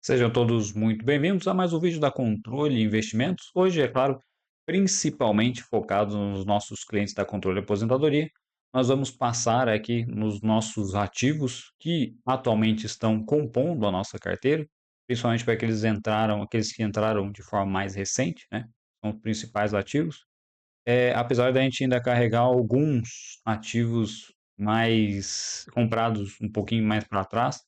Sejam todos muito bem-vindos a mais um vídeo da Controle Investimentos. Hoje, é claro, principalmente focado nos nossos clientes da Controle Aposentadoria. Nós vamos passar aqui nos nossos ativos que atualmente estão compondo a nossa carteira, principalmente para aqueles que entraram de forma mais recente, né? São os principais ativos. Apesar da gente ainda carregar alguns ativos mais comprados um pouquinho mais para trás,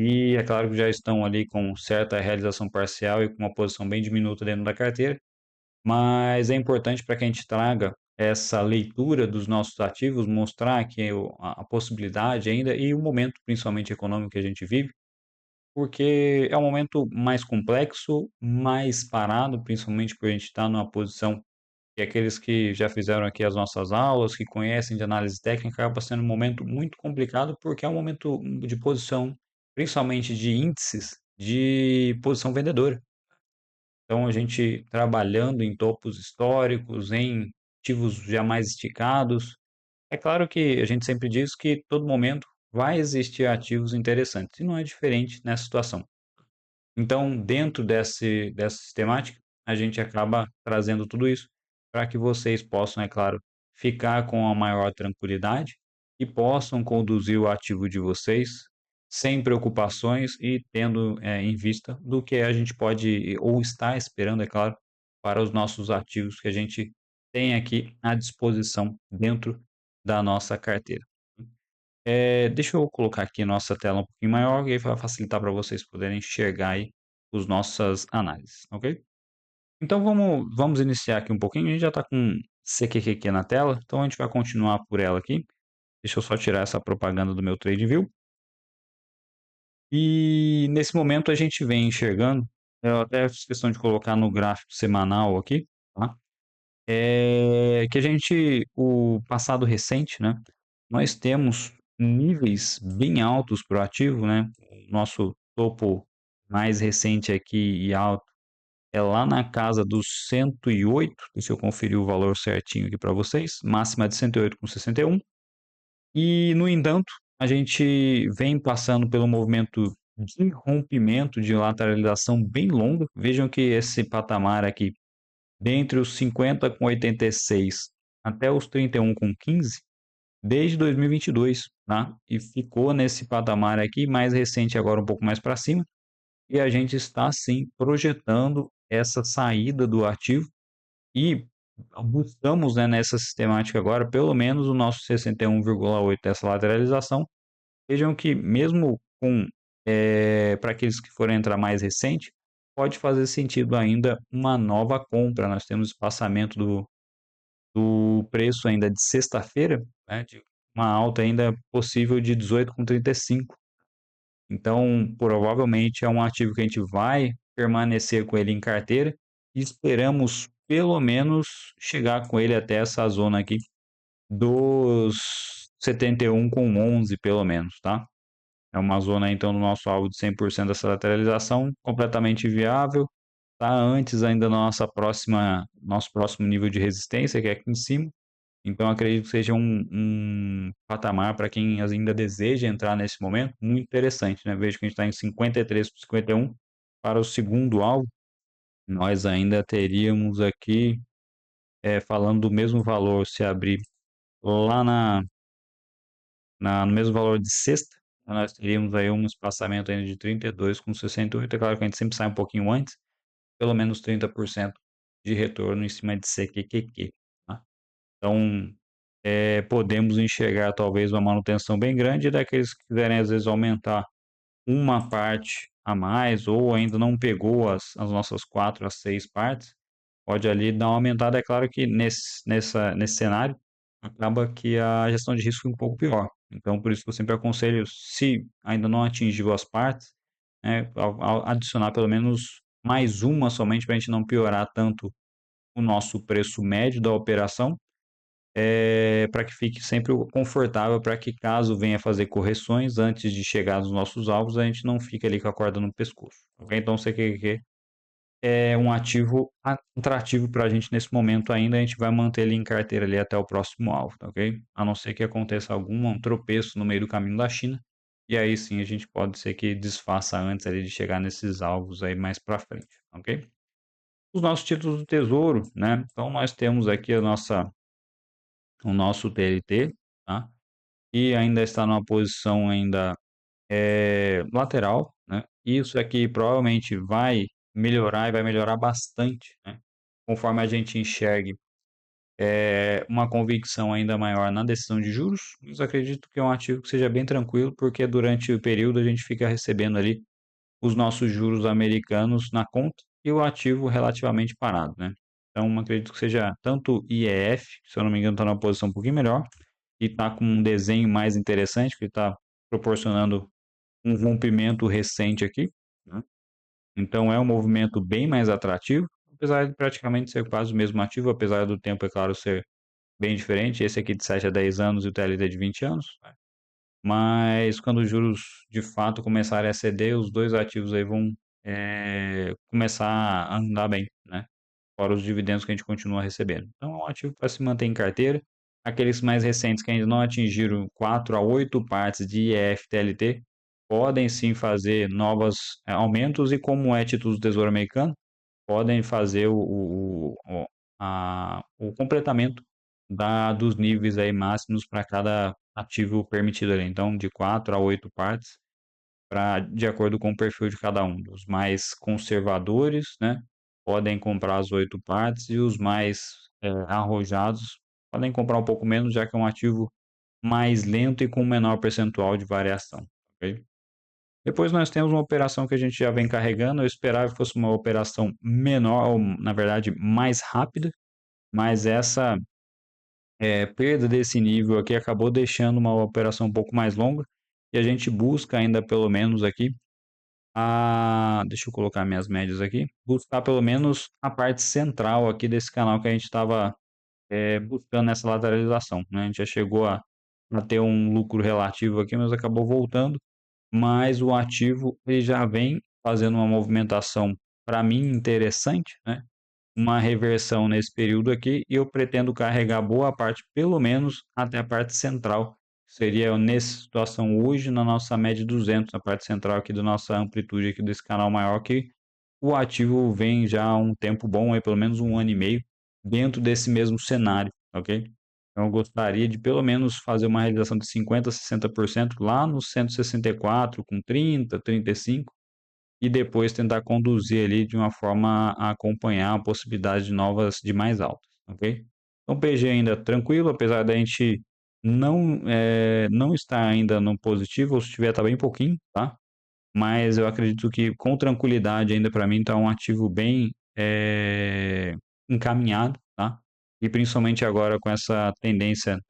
e é claro que já estão ali com certa realização parcial e com uma posição bem diminuta dentro da carteira, mas é importante para que a gente traga essa leitura dos nossos ativos, mostrar que a possibilidade ainda e o momento, principalmente econômico que a gente vive, porque é um momento mais complexo, mais parado, principalmente por a gente estar numa posição que aqueles que já fizeram aqui as nossas aulas, que conhecem de análise técnica, acaba sendo um momento muito complicado, porque é um momento de posição, principalmente de índices, de posição vendedora. Então, a gente trabalhando em topos históricos, em ativos já mais esticados. É claro que a gente sempre diz que todo momento vai existir ativos interessantes, e não é diferente nessa situação. Então, dentro dessa sistemática, a gente acaba trazendo tudo isso para que vocês possam, é claro, ficar com a maior tranquilidade e possam conduzir o ativo de vocês sem preocupações e tendo em vista do que a gente pode ou está esperando, é claro, para os nossos ativos que a gente tem aqui à disposição dentro da nossa carteira. Deixa eu colocar aqui nossa tela um pouquinho maior e aí vai facilitar para vocês poderem enxergar aí as nossas análises, ok? Então vamos iniciar aqui um pouquinho. A gente já está com CQQQ na tela, então a gente vai continuar por ela aqui. Deixa eu só tirar essa propaganda do meu TradingView. E nesse momento a gente vem enxergando, eu até fiz questão de colocar no gráfico semanal aqui, tá? Que a gente, o passado recente, né? Nós temos níveis bem altos para o ativo, né? Nosso topo mais recente aqui e alto é lá na casa dos 108. Deixa eu conferir o valor certinho aqui para vocês. Máxima de 108,61. E, no entanto, a gente vem passando pelo movimento de rompimento de lateralização bem longo. Vejam que esse patamar aqui, dentre os 50,86 até os 31,15, desde 2022, tá? E ficou nesse patamar aqui, mais recente agora um pouco mais para cima, e a gente está sim projetando essa saída do ativo e buscamos, né, nessa sistemática agora, pelo menos o nosso 61,8 dessa lateralização. Vejam que mesmo com, para aqueles que forem entrar mais recente, pode fazer sentido ainda uma nova compra. Nós temos espaçamento do preço ainda de sexta-feira, né, de uma alta ainda possível de 18,35. Então, provavelmente é um ativo que a gente vai permanecer com ele em carteira e esperamos pelo menos chegar com ele até essa zona aqui dos 71,11 pelo menos, tá? É uma zona então do nosso alvo de 100% dessa lateralização, completamente viável, tá antes ainda da nosso próximo nível de resistência, que é aqui em cima. Então acredito que seja um patamar para quem ainda deseja entrar nesse momento, muito interessante, né? Vejo que a gente está em 53,51 para o segundo alvo. Nós ainda teríamos aqui, falando do mesmo valor, se abrir lá no mesmo valor de sexta, nós teríamos aí um espaçamento ainda de 32,68. É claro que a gente sempre sai um pouquinho antes, pelo menos 30% de retorno em cima de CQQQ, tá? Então, podemos enxergar talvez uma manutenção bem grande daqueles que quiserem às vezes aumentar uma parte a mais ou ainda não pegou as nossas 4 a 6 partes, pode ali dar uma aumentada. É claro que nesse cenário, acaba que a gestão de risco fica um pouco pior. Então, por isso que eu sempre aconselho, se ainda não atingiu as partes, né, adicionar pelo menos mais uma somente para a gente não piorar tanto o nosso preço médio da operação, para que fique sempre confortável, para que caso venha fazer correções antes de chegar nos nossos alvos, a gente não fique ali com a corda no pescoço, ok? Então, o CQQ é um ativo atrativo para a gente nesse momento ainda, a gente vai manter ele em carteira ali até o próximo alvo, tá ok? A não ser que aconteça algum tropeço no meio do caminho da China, e aí sim a gente pode ser que desfaça antes ali de chegar nesses alvos aí mais para frente, ok? Os nossos títulos do tesouro, né? Então nós temos aqui o nosso TLT, tá? E ainda está numa posição ainda lateral, né? Isso aqui provavelmente vai melhorar e vai melhorar bastante, né? Conforme a gente enxergue uma convicção ainda maior na decisão de juros, mas acredito que é um ativo que seja bem tranquilo, porque durante o período a gente fica recebendo ali os nossos juros americanos na conta e o ativo relativamente parado, né? Então, acredito que seja tanto IEF, se eu não me engano, está numa posição um pouquinho melhor, e está com um desenho mais interessante, que está proporcionando um rompimento recente aqui, né? Então, é um movimento bem mais atrativo, apesar de praticamente ser quase o mesmo ativo, apesar do tempo, é claro, ser bem diferente. Esse aqui de 7 a 10 anos e o TLT de 20 anos, né? Mas quando os juros de fato começarem a ceder, os dois ativos aí vão começar a andar bem, né? Fora os dividendos que a gente continua recebendo. Então, é um ativo para se manter em carteira. Aqueles mais recentes que ainda não atingiram 4 a 8 partes de IEF-TLT podem sim fazer novos aumentos e, como é título do Tesouro Americano, podem fazer o completamento dos níveis aí máximos para cada ativo permitido ali. Então, de 4 a 8 partes, de acordo com o perfil de cada um. Os mais conservadores, né, podem comprar as 8 partes e os mais arrojados podem comprar um pouco menos, já que é um ativo mais lento e com menor percentual de variação. Ok? Depois nós temos uma operação que a gente já vem carregando. Eu esperava que fosse uma operação menor, ou na verdade mais rápida, mas essa perda desse nível aqui acabou deixando uma operação um pouco mais longa e a gente busca ainda pelo menos aqui deixa eu colocar minhas médias aqui, buscar pelo menos a parte central aqui desse canal que a gente estava buscando essa lateralização, né? A gente já chegou a ter um lucro relativo aqui, mas acabou voltando, mas o ativo ele já vem fazendo uma movimentação para mim interessante, né? Uma reversão nesse período aqui e eu pretendo carregar boa parte, pelo menos até a parte central. Seria nessa situação hoje na nossa média de 200, na parte central aqui da nossa amplitude aqui desse canal maior, que o ativo vem já há um tempo bom, aí, pelo menos um ano e meio, dentro desse mesmo cenário, ok? Então eu gostaria de pelo menos fazer uma realização de 50%, 60% lá no 164, com 30, 35, e depois tentar conduzir ali de uma forma a acompanhar a possibilidade de novas de mais altas, ok? Então PG ainda tranquilo, apesar da gente não estar ainda no positivo, ou se tiver tá bem pouquinho, tá? Mas eu acredito que com tranquilidade ainda para mim tá um ativo bem encaminhado, tá? E principalmente agora com essa tendência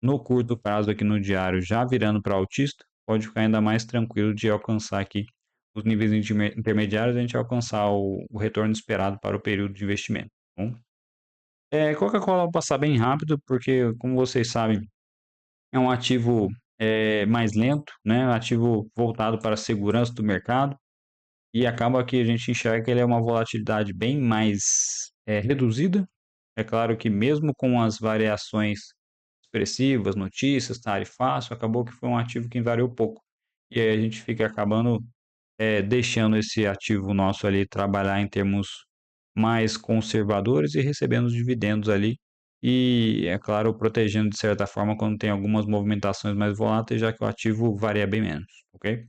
no curto prazo aqui no diário já virando para altista, pode ficar ainda mais tranquilo de alcançar aqui os níveis intermediários, a gente alcançar o retorno esperado para o período de investimento, tá bom? Coca-Cola eu vou passar bem rápido, porque como vocês sabem, é um ativo mais lento, né? Um ativo voltado para a segurança do mercado, e acaba que a gente enxerga que ele é uma volatilidade bem mais reduzida. É claro que mesmo com as variações expressivas, notícias, tarifácio, acabou que foi um ativo que variou pouco. E aí a gente fica acabando deixando esse ativo nosso ali trabalhar em termos mais conservadores e recebendo os dividendos ali. E, é claro, protegendo de certa forma quando tem algumas movimentações mais voláteis, já que o ativo varia bem menos, ok?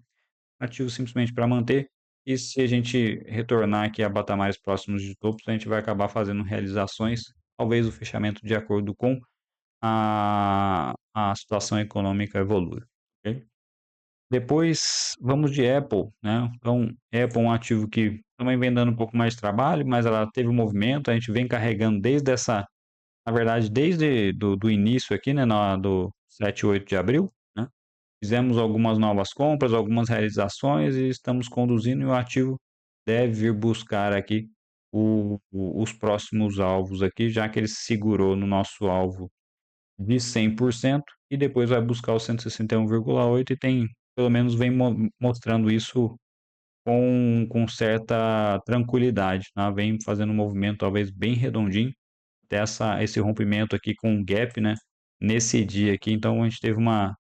Ativo simplesmente para manter. E se a gente retornar aqui a patamares próximos de topos, a gente vai acabar fazendo realizações, talvez o fechamento de acordo com a situação econômica evolui, ok? Depois vamos de Apple, né? Então, Apple é um ativo que também vem dando um pouco mais de trabalho, mas ela teve um movimento, a gente vem carregando na verdade, desde do início aqui, né, do 7 e 8 de abril, né? Fizemos algumas novas compras, algumas realizações e estamos conduzindo e o ativo deve vir buscar aqui os próximos alvos aqui, já que ele segurou no nosso alvo de 100% e depois vai buscar o 161,8 e tem, pelo menos vem mostrando isso com certa tranquilidade, tá? Vem fazendo um movimento talvez bem redondinho até esse rompimento aqui com o gap, né? Nesse dia aqui, então a gente teve uma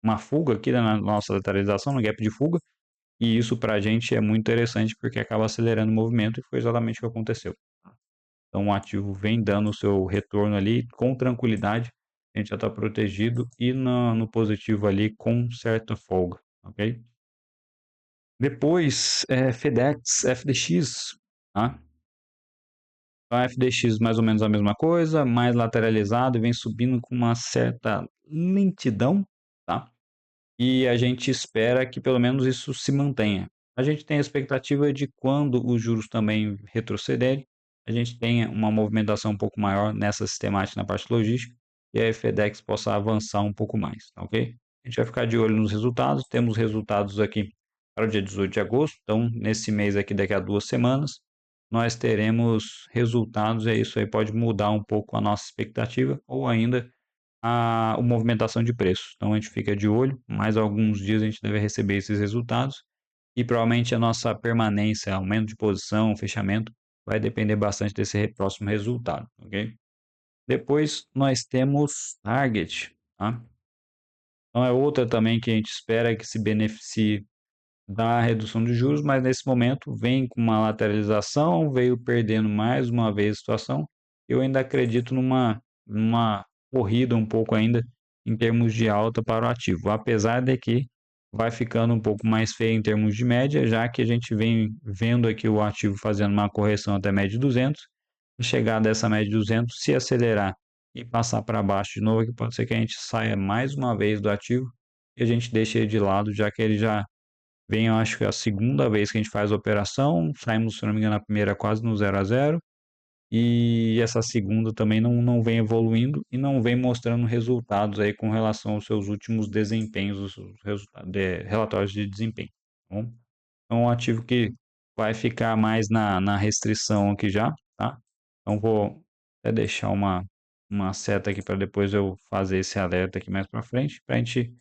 uma fuga aqui na nossa lateralização, no gap de fuga, e isso para a gente é muito interessante porque acaba acelerando o movimento e foi exatamente o que aconteceu. Então o ativo vem dando o seu retorno ali com tranquilidade, a gente já está protegido e no positivo ali com certa folga, ok? Depois, FedEx, FDX, tá? Então, a FDX mais ou menos a mesma coisa, mais lateralizado e vem subindo com uma certa lentidão, tá? E a gente espera que pelo menos isso se mantenha. A gente tem a expectativa de quando os juros também retrocederem, a gente tenha uma movimentação um pouco maior nessa sistemática na parte logística e a FedEx possa avançar um pouco mais, tá ok? A gente vai ficar de olho nos resultados, temos resultados aqui para o dia 18 de agosto, então nesse mês aqui, daqui a 2 semanas, nós teremos resultados e isso aí pode mudar um pouco a nossa expectativa ou ainda a movimentação de preços. Então a gente fica de olho, mais alguns dias a gente deve receber esses resultados e provavelmente a nossa permanência, aumento de posição, fechamento, vai depender bastante desse próximo resultado, ok? Depois nós temos Target, tá? Então é outra também que a gente espera que se beneficie da redução de juros, mas nesse momento vem com uma lateralização, veio perdendo mais uma vez a situação. Eu ainda acredito numa corrida um pouco ainda em termos de alta para o ativo, apesar de que vai ficando um pouco mais feio em termos de média, já que a gente vem vendo aqui o ativo fazendo uma correção até média de 200, e chegar dessa média de 200, se acelerar e passar para baixo de novo, que pode ser que a gente saia mais uma vez do ativo e a gente deixe ele de lado, já que ele já vem, eu acho que é a segunda vez que a gente faz a operação, saímos, se não me engano, a primeira quase no 0 a 0, e essa segunda também não vem evoluindo e não vem mostrando resultados aí com relação aos seus últimos desempenhos, os seus relatórios de desempenho. Tá bom? Então, um ativo que vai ficar mais na restrição aqui já, tá? Então, vou até deixar uma seta aqui para depois eu fazer esse alerta aqui mais para frente, para a gente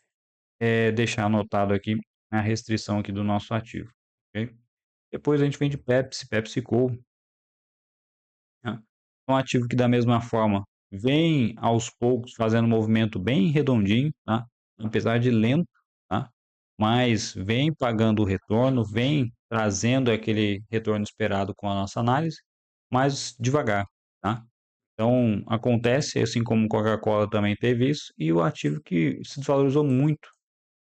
deixar anotado aqui a restrição aqui do nosso ativo, ok? Depois a gente vem de Pepsi, PepsiCo, né? Um ativo que da mesma forma vem aos poucos fazendo um movimento bem redondinho, tá? Apesar de lento, tá? Mas vem pagando o retorno, vem trazendo aquele retorno esperado com a nossa análise, mas devagar, tá? Então acontece, assim como Coca-Cola também teve isso, e o ativo que se desvalorizou muito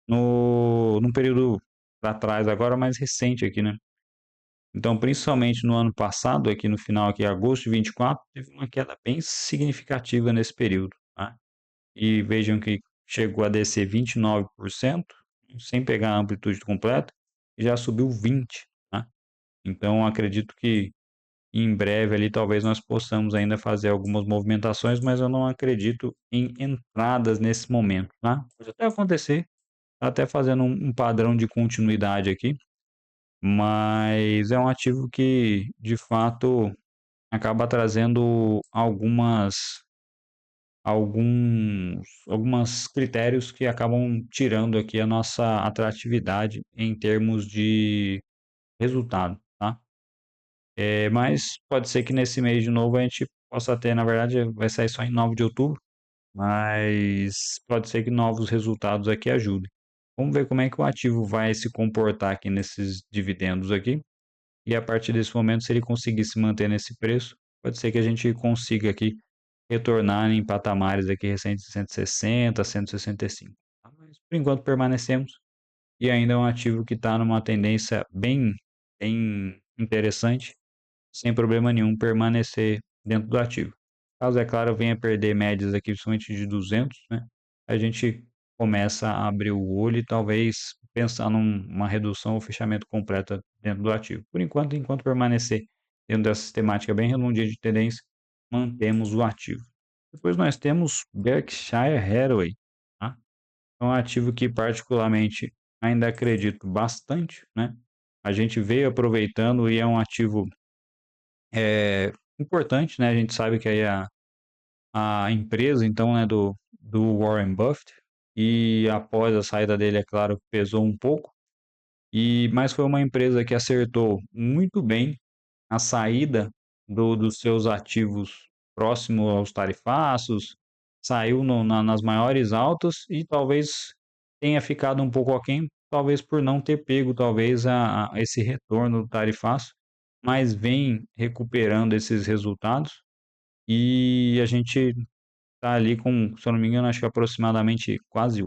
num período para trás, agora mais recente aqui, né? Então, principalmente no ano passado, aqui no final, aqui, agosto de 24, teve uma queda bem significativa nesse período, tá? E vejam que chegou a descer 29%, sem pegar a amplitude completa, e já subiu 20%, tá? Então, acredito que em breve ali talvez nós possamos ainda fazer algumas movimentações, mas eu não acredito em entradas nesse momento, tá? Pode até acontecer, tá até fazendo um padrão de continuidade aqui, mas é um ativo que, de fato, acaba trazendo algumas critérios que acabam tirando aqui a nossa atratividade em termos de resultado, tá? Mas pode ser que nesse mês de novo a gente possa ter, na verdade, vai sair só em 9 de outubro, mas pode ser que novos resultados aqui ajudem. Vamos ver como é que o ativo vai se comportar aqui nesses dividendos aqui. E a partir desse momento, se ele conseguir se manter nesse preço, pode ser que a gente consiga aqui retornar em patamares aqui recentes de 160, 165. Tá? Mas por enquanto permanecemos e ainda é um ativo que está numa tendência bem interessante, sem problema nenhum permanecer dentro do ativo. Caso, é claro, venha perder médias aqui, principalmente de 200, né? A gente começa a abrir o olho e talvez pensar numa redução ou fechamento completa dentro do ativo. Por enquanto, enquanto permanecer dentro dessa sistemática bem redondinha de tendência, mantemos o ativo. Depois nós temos Berkshire Hathaway, tá? É um ativo que particularmente ainda acredito bastante, né? A gente veio aproveitando e é um ativo importante, né? A gente sabe que aí a empresa, então, né, do Warren Buffett, e após a saída dele, é claro, pesou um pouco, mas foi uma empresa que acertou muito bem a saída dos seus ativos próximo aos tarifaços, saiu nas maiores altas e talvez tenha ficado um pouco aquém, talvez por não ter pego talvez a esse retorno do tarifaço, mas vem recuperando esses resultados e a gente tá ali com, se eu não me engano, acho que aproximadamente quase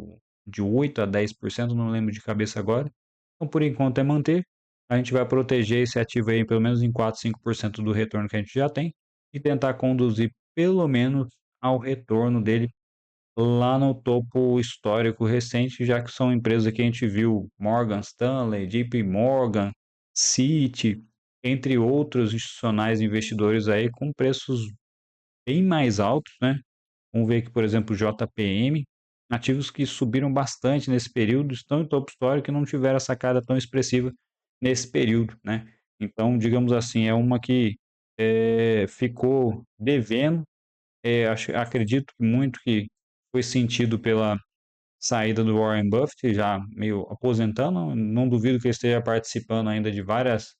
de 8 a 10%, não lembro de cabeça agora. Então, por enquanto é manter. A gente vai proteger esse ativo aí pelo menos em 4, 5% do retorno que a gente já tem e tentar conduzir pelo menos ao retorno dele lá no topo histórico recente, já que são empresas que a gente viu Morgan Stanley, JP Morgan, Citi, entre outros institucionais investidores aí com preços bem mais altos, né? Vamos ver aqui, por exemplo, JPM, ativos que subiram bastante nesse período, estão em topo histórico e não tiveram essa queda tão expressiva nesse período, né? Então, digamos assim, é uma que ficou devendo. Acredito muito que foi sentido pela saída do Warren Buffett, já meio aposentando. Não duvido que ele esteja participando ainda de várias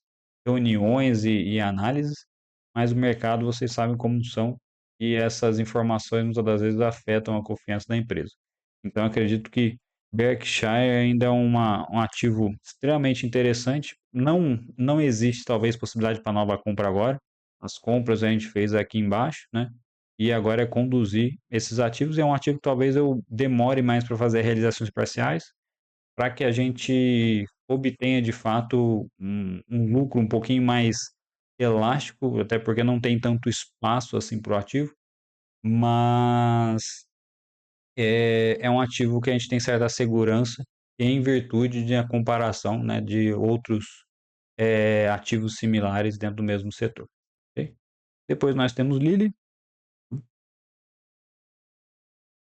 reuniões e análises, mas o mercado, vocês sabem como são, e essas informações muitas das vezes afetam a confiança da empresa. Então, acredito que Berkshire ainda é um ativo extremamente interessante. Não existe, talvez, possibilidade para nova compra agora. As compras a gente fez aqui embaixo, né? E agora é conduzir esses ativos. É um ativo que talvez eu demore mais para fazer realizações parciais, para que a gente obtenha de fato um lucro um pouquinho mais elástico, até porque não tem tanto espaço assim para o ativo, mas é um ativo que a gente tem certa segurança em virtude de a comparação, né, de outros ativos similares dentro do mesmo setor. Ok? Depois nós temos Lilly.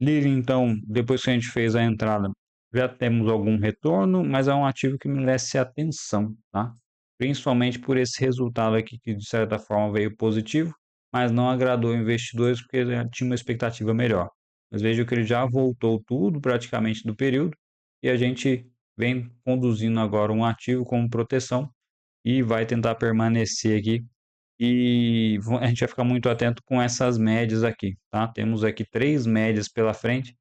Lilly, então, depois que a gente fez a entrada, já temos algum retorno, mas é um ativo que merece atenção, tá? Principalmente por esse resultado aqui que de certa forma veio positivo, mas não agradou investidores porque já tinha uma expectativa melhor. Mas veja que ele já voltou tudo praticamente do período e a gente vem conduzindo agora um ativo como proteção e vai tentar permanecer aqui e a gente vai ficar muito atento com essas médias aqui, tá? Temos aqui 3 médias pela frente.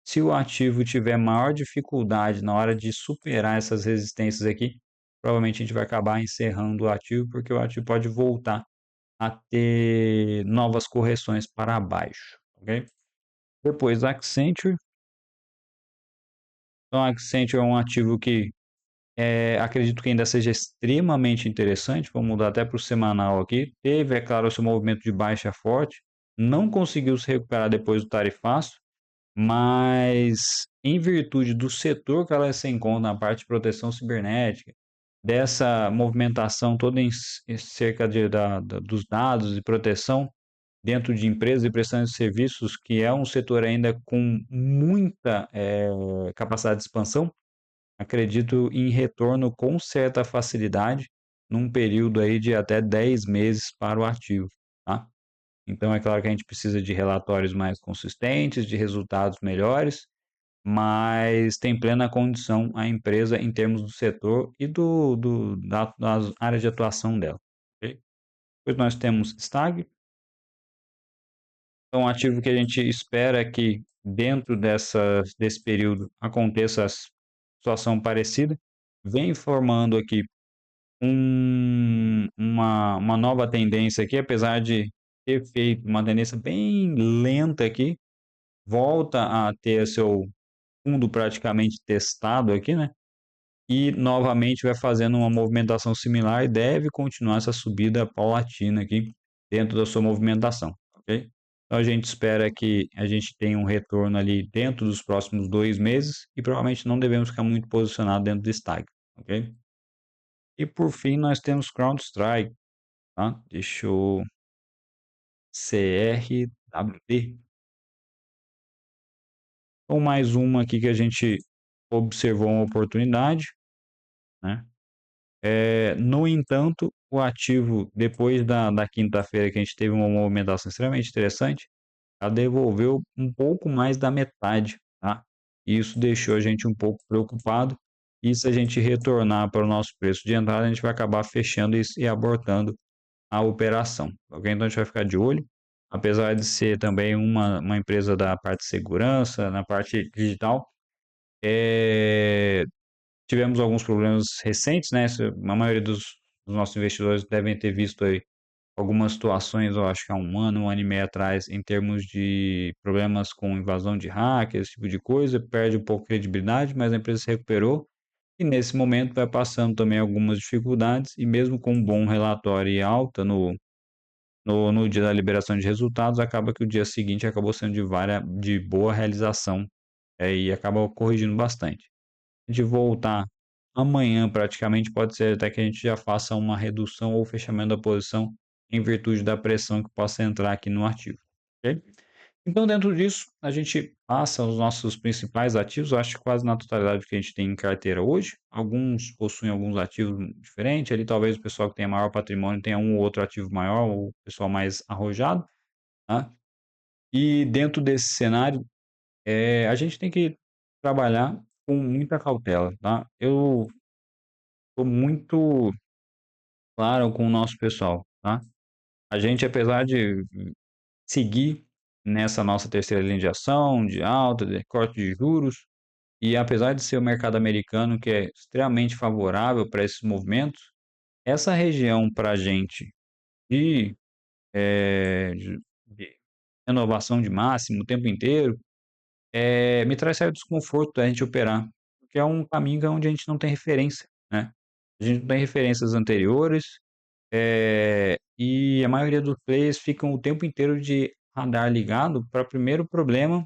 Se o ativo tiver maior dificuldade na hora de superar essas resistências aqui, provavelmente a gente vai acabar encerrando o ativo, porque o ativo pode voltar a ter novas correções para baixo, ok? Depois, Accenture. Então, Accenture é um ativo que acredito que ainda seja extremamente interessante. Vamos mudar até para o semanal aqui. Teve, é claro, esse movimento de baixa forte, não conseguiu se recuperar depois do tarifaço, mas em virtude do setor que ela se encontra na parte de proteção cibernética, dessa movimentação toda em cerca dos dados e proteção dentro de empresas e prestações de serviços, que é um setor ainda com muita capacidade de expansão, acredito em retorno com certa facilidade, num período aí de até 10 meses para o ativo, tá? Então é claro que a gente precisa de relatórios mais consistentes, de resultados melhores, mas tem plena condição a empresa em termos do setor e das áreas de atuação dela. Ok? Depois nós temos Stag, é um ativo que a gente espera que dentro desse período aconteça a situação parecida, vem formando aqui uma nova tendência aqui, apesar de ter feito uma tendência bem lenta aqui, volta a ter seu fundo praticamente testado aqui, né? E novamente vai fazendo uma movimentação similar e deve continuar essa subida paulatina aqui dentro da sua movimentação, ok? Então a gente espera que a gente tenha um retorno ali dentro dos próximos 2 meses e provavelmente não devemos ficar muito posicionado dentro do stag, ok? E por fim nós temos CrowdStrike, tá? Deixa eu CRWD. Então mais uma aqui que a gente observou uma oportunidade, né? No entanto, o ativo, depois da quinta-feira, que a gente teve uma movimentação extremamente interessante, ela devolveu um pouco mais da metade, tá? E isso deixou a gente um pouco preocupado. E se a gente retornar para o nosso preço de entrada, a gente vai acabar fechando isso e abortando a operação, ok? Então a gente vai ficar de olho. Apesar de ser também uma empresa da parte de segurança, na parte digital, Tivemos alguns problemas recentes, né? A maioria dos nossos investidores devem ter visto aí algumas situações, eu acho que há um ano e meio atrás, em termos de problemas com invasão de hackers, esse tipo de coisa, perde um pouco de credibilidade, mas a empresa se recuperou e nesse momento vai passando também algumas dificuldades e mesmo com um bom relatório e alta no dia da liberação de resultados, acaba que o dia seguinte acabou sendo de boa realização, e acaba corrigindo bastante. De voltar amanhã, praticamente, pode ser até que a gente já faça uma redução ou fechamento da posição em virtude da pressão que possa entrar aqui no ativo, ok? Então, dentro disso, a gente passa os nossos principais ativos, eu acho que quase na totalidade que a gente tem em carteira hoje. Alguns possuem alguns ativos diferentes, ali talvez o pessoal que tenha maior patrimônio tenha um ou outro ativo maior, ou o pessoal mais arrojado, tá? E dentro desse cenário, a gente tem que trabalhar com muita cautela, tá? Eu estou muito claro com o nosso pessoal, tá? A gente, apesar de seguir nessa nossa terceira linha de ação, de alta, de corte de juros, e apesar de ser o mercado americano que é extremamente favorável para esses movimentos, essa região para a gente de, de renovação de máximo o tempo inteiro, me traz certo desconforto da gente operar, porque é um caminho onde a gente não tem referência, né? A gente não tem referências anteriores, e a maioria dos players ficam o tempo inteiro de radar ligado para o primeiro problema,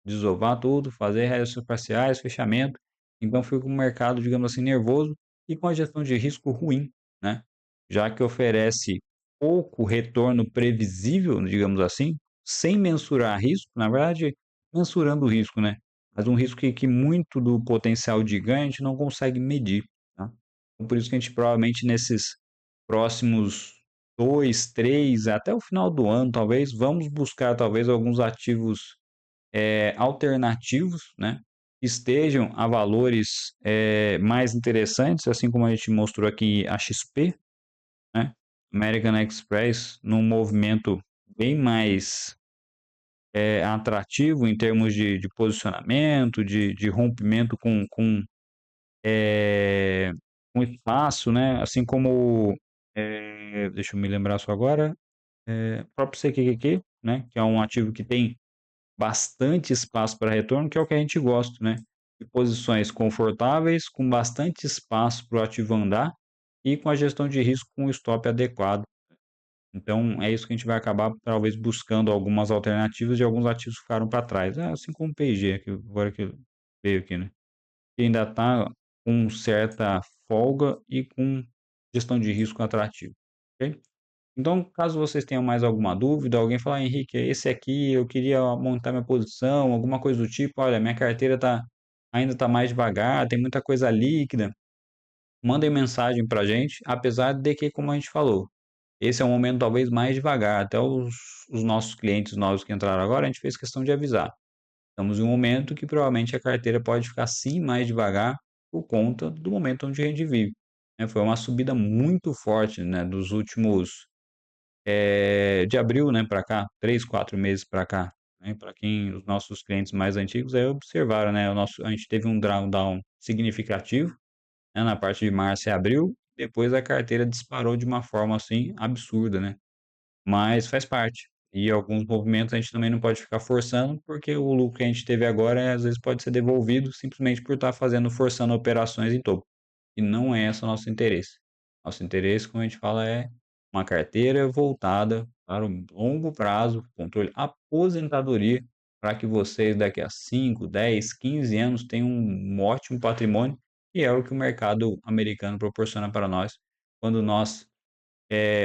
desovar tudo, fazer reações parciais, fechamento. Então fica um mercado, digamos assim, nervoso e com a gestão de risco ruim, né? Já que oferece pouco retorno previsível, digamos assim, sem mensurar risco, na verdade, mensurando o risco, né? Mas um risco que muito do potencial de ganho a gente não consegue medir, tá? Então, por isso que a gente provavelmente nesses próximos 2, 3, até o final do ano, talvez, vamos buscar talvez alguns ativos alternativos, né, que estejam a valores mais interessantes, assim como a gente mostrou aqui a XP, né, American Express, num movimento bem mais atrativo em termos de posicionamento, de rompimento com espaço, né, assim como, deixa eu me lembrar só agora, o próprio CQQQ, né, que é um ativo que tem bastante espaço para retorno, que é o que a gente gosta, né? De posições confortáveis, com bastante espaço para o ativo andar e com a gestão de risco com o stop adequado. Então, é isso que a gente vai acabar, talvez, buscando algumas alternativas de alguns ativos que ficaram para trás. Assim como o P&G, que agora que veio aqui, né? Que ainda está com certa folga e com gestão de risco atrativa. Ok? Então, caso vocês tenham mais alguma dúvida, alguém falar, Henrique, esse aqui eu queria montar minha posição, alguma coisa do tipo, olha, minha carteira ainda está mais devagar, tem muita coisa líquida, mandem mensagem para a gente, apesar de que, como a gente falou, esse é um momento talvez mais devagar, até os nossos clientes novos que entraram agora, a gente fez questão de avisar. Estamos em um momento que provavelmente a carteira pode ficar sim mais devagar por conta do momento onde a gente vive, né? Foi uma subida muito forte, né, dos últimos de abril, né, para cá, 3, 4 meses para cá, né, para quem os nossos clientes mais antigos aí observaram, né, a gente teve um drawdown significativo, né, na parte de março e abril, depois a carteira disparou de uma forma, assim, absurda, né, mas faz parte. E alguns movimentos a gente também não pode ficar forçando, porque o lucro que a gente teve agora, às vezes pode ser devolvido simplesmente por estar forçando operações em topo. E não é esse o nosso interesse. Nosso interesse, como a gente fala, é uma carteira voltada para o longo prazo, controle aposentadoria, para que vocês daqui a 5, 10, 15 anos tenham um ótimo patrimônio, e é o que o mercado americano proporciona para nós quando nós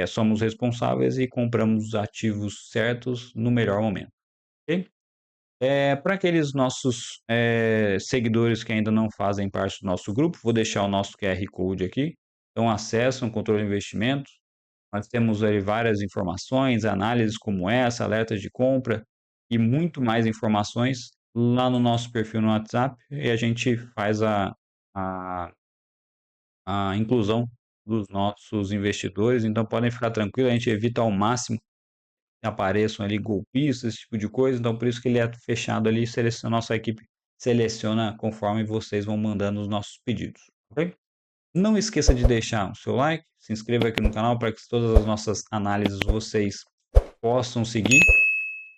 somos responsáveis e compramos os ativos certos no melhor momento. Ok? Para aqueles nossos seguidores que ainda não fazem parte do nosso grupo, vou deixar o nosso QR Code aqui. Então, acessam o controle de investimentos. Nós temos aí várias informações, análises como essa, alertas de compra e muito mais informações lá no nosso perfil no WhatsApp e a gente faz a, a inclusão dos nossos investidores. Então, podem ficar tranquilos, a gente evita ao máximo que apareçam ali golpistas, esse tipo de coisa. Então, por isso que ele é fechado ali, seleciona, nossa equipe seleciona conforme vocês vão mandando os nossos pedidos, ok? Não esqueça de deixar o seu like, se inscreva aqui no canal para que todas as nossas análises vocês possam seguir.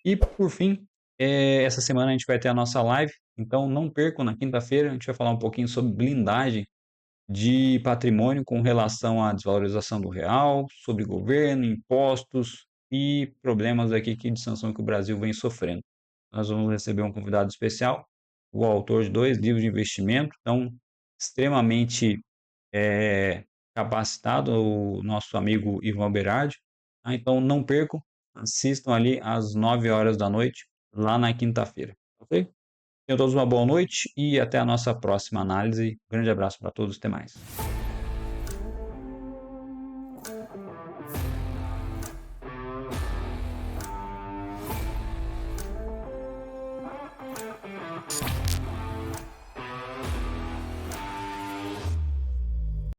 E por fim, essa semana a gente vai ter a nossa live, então não percam, na quinta-feira a gente vai falar um pouquinho sobre blindagem de patrimônio com relação à desvalorização do real, sobre governo, impostos e problemas aqui de sanção que o Brasil vem sofrendo. Nós vamos receber um convidado especial, o autor de 2 livros de investimento, então extremamente capacitado, o nosso amigo Ivan Berardi. Tá? Então não percam, assistam ali às 9 horas da noite, lá na quinta-feira, ok? Tenham todos uma boa noite e até a nossa próxima análise. Grande abraço para todos, até mais.